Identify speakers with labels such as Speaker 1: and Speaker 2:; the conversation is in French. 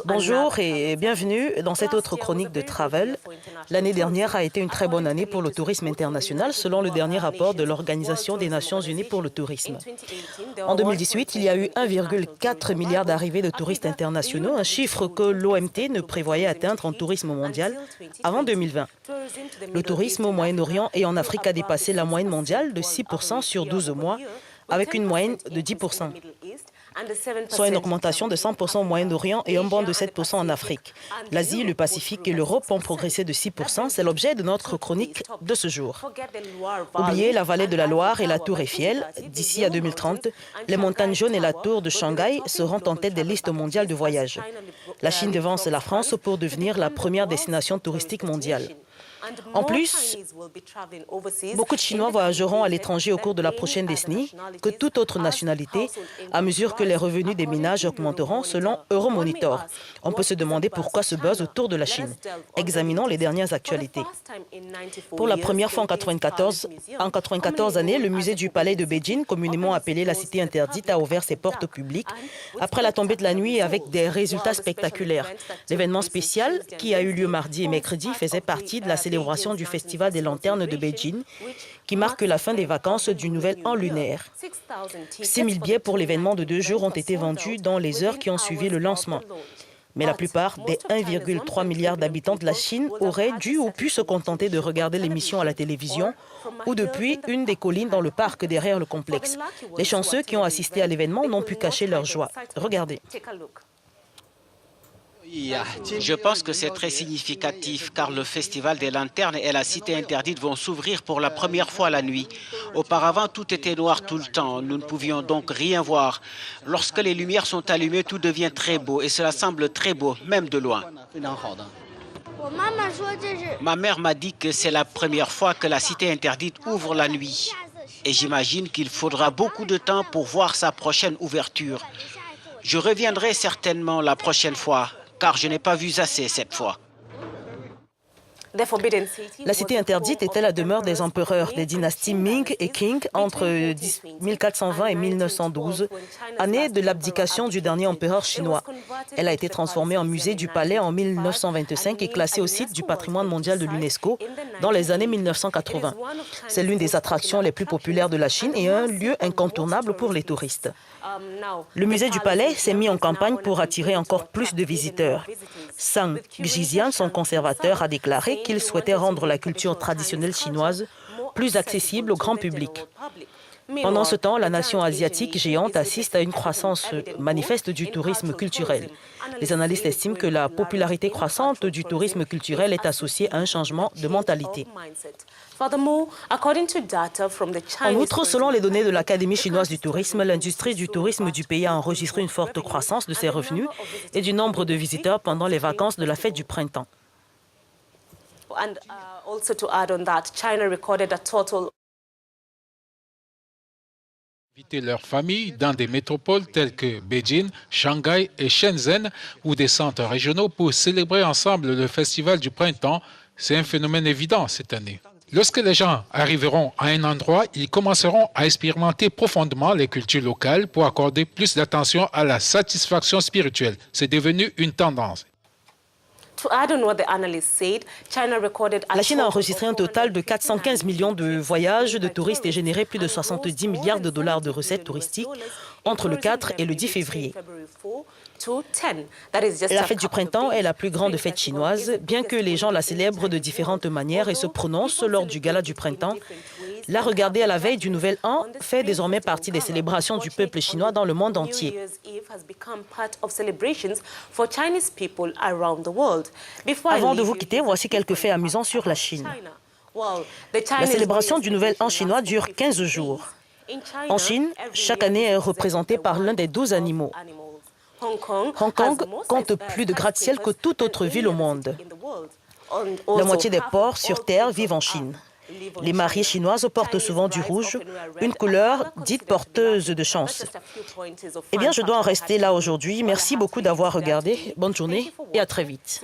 Speaker 1: Bonjour et bienvenue dans cette autre chronique de Travel. L'année dernière a été une très bonne année pour le tourisme international selon le dernier rapport de l'Organisation des Nations Unies pour le tourisme. En 2018, il y a eu 1,4 milliard d'arrivées de touristes internationaux, un chiffre que l'OMT ne prévoyait atteindre en tourisme mondial avant 2020. Le tourisme au Moyen-Orient et en Afrique a dépassé la moyenne mondiale de 6% sur 12 mois, avec une moyenne de 10%. Soit une augmentation de 100% au Moyen-Orient et un bond de 7% en Afrique. L'Asie, le Pacifique et l'Europe ont progressé de 6%. C'est l'objet de notre chronique de ce jour. Oubliez la vallée de la Loire et la tour Eiffel. D'ici à 2030, les montagnes jaunes et la tour de Shanghai seront en tête des listes mondiales de voyage. La Chine devance la France pour devenir la première destination touristique mondiale. En plus, beaucoup de Chinois voyageront à l'étranger au cours de la prochaine décennie que toute autre nationalité, à mesure que les revenus des ménages augmenteront selon Euromonitor. On peut se demander pourquoi ce buzz autour de la Chine. Examinons les dernières actualités. Pour la première fois en 94 années, le musée du Palais de Beijing, communément appelé la Cité interdite, a ouvert ses portes au public après la tombée de la nuit avec des résultats spectaculaires. L'événement spécial, qui a eu lieu mardi et mercredi, faisait partie de la célébration du Festival des Lanternes de Beijing, qui marque la fin des vacances du nouvel an lunaire. 6 000 billets pour l'événement de 2 jours ont été vendus dans les heures qui ont suivi le lancement. Mais la plupart des 1,3 milliard d'habitants de la Chine auraient dû ou pu se contenter de regarder l'émission à la télévision ou depuis une des collines dans le parc derrière le complexe. Les chanceux qui ont assisté à l'événement n'ont pu cacher leur joie. Regardez.
Speaker 2: Je pense que c'est très significatif car le Festival des Lanternes et la Cité interdite vont s'ouvrir pour la première fois la nuit. Auparavant, tout était noir tout le temps. Nous ne pouvions donc rien voir. Lorsque les lumières sont allumées, tout devient très beau et cela semble très beau, même de loin. Ma mère m'a dit que c'est la première fois que la Cité interdite ouvre la nuit. Et j'imagine qu'il faudra beaucoup de temps pour voir sa prochaine ouverture. Je reviendrai certainement la prochaine fois, car je n'ai pas vu assez cette fois.
Speaker 1: La cité interdite était la demeure des empereurs des dynasties Ming et Qing entre 1420 et 1912, année de l'abdication du dernier empereur chinois. Elle a été transformée en musée du palais en 1925 et classée au site du patrimoine mondial de l'UNESCO dans les années 1980. C'est l'une des attractions les plus populaires de la Chine et un lieu incontournable pour les touristes. Le musée du palais s'est mis en campagne pour attirer encore plus de visiteurs. Zhang Xijian, son conservateur, a déclaré qu'il souhaitait rendre la culture traditionnelle chinoise plus accessible au grand public. Pendant ce temps, la nation asiatique géante assiste à une croissance manifeste du tourisme culturel. Les analystes estiment que la popularité croissante du tourisme culturel est associée à un changement de mentalité. En outre, selon les données de l'Académie chinoise du tourisme, l'industrie du tourisme du pays a enregistré une forte croissance de ses revenus et du nombre de visiteurs pendant les vacances de la fête du printemps.
Speaker 3: Inviter leurs familles dans des métropoles telles que Beijing, Shanghai et Shenzhen ou des centres régionaux pour célébrer ensemble le festival du printemps, c'est un phénomène évident cette année. Lorsque les gens arriveront à un endroit, ils commenceront à expérimenter profondément les cultures locales pour accorder plus d'attention à la satisfaction spirituelle. C'est devenu une tendance.
Speaker 1: La Chine a enregistré un total de 415 millions de voyages de touristes et généré plus de 70 milliards de dollars de recettes touristiques entre le 4 et le 10 février. La fête du printemps est la plus grande fête chinoise, bien que les gens la célèbrent de différentes manières et se prononcent lors du gala du printemps. La regarder à la veille du Nouvel An fait désormais partie des célébrations du peuple chinois dans le monde entier. Avant de vous quitter, voici quelques faits amusants sur la Chine. La célébration du Nouvel An chinois dure 15 jours. En Chine, chaque année est représentée par l'un des 12 animaux. Hong Kong compte plus de gratte-ciel que toute autre ville au monde. La moitié des porcs sur Terre vivent en Chine. Les mariées chinoises portent souvent du rouge, une couleur dite porteuse de chance. Eh bien, je dois en rester là aujourd'hui. Merci beaucoup d'avoir regardé. Bonne journée et à très vite.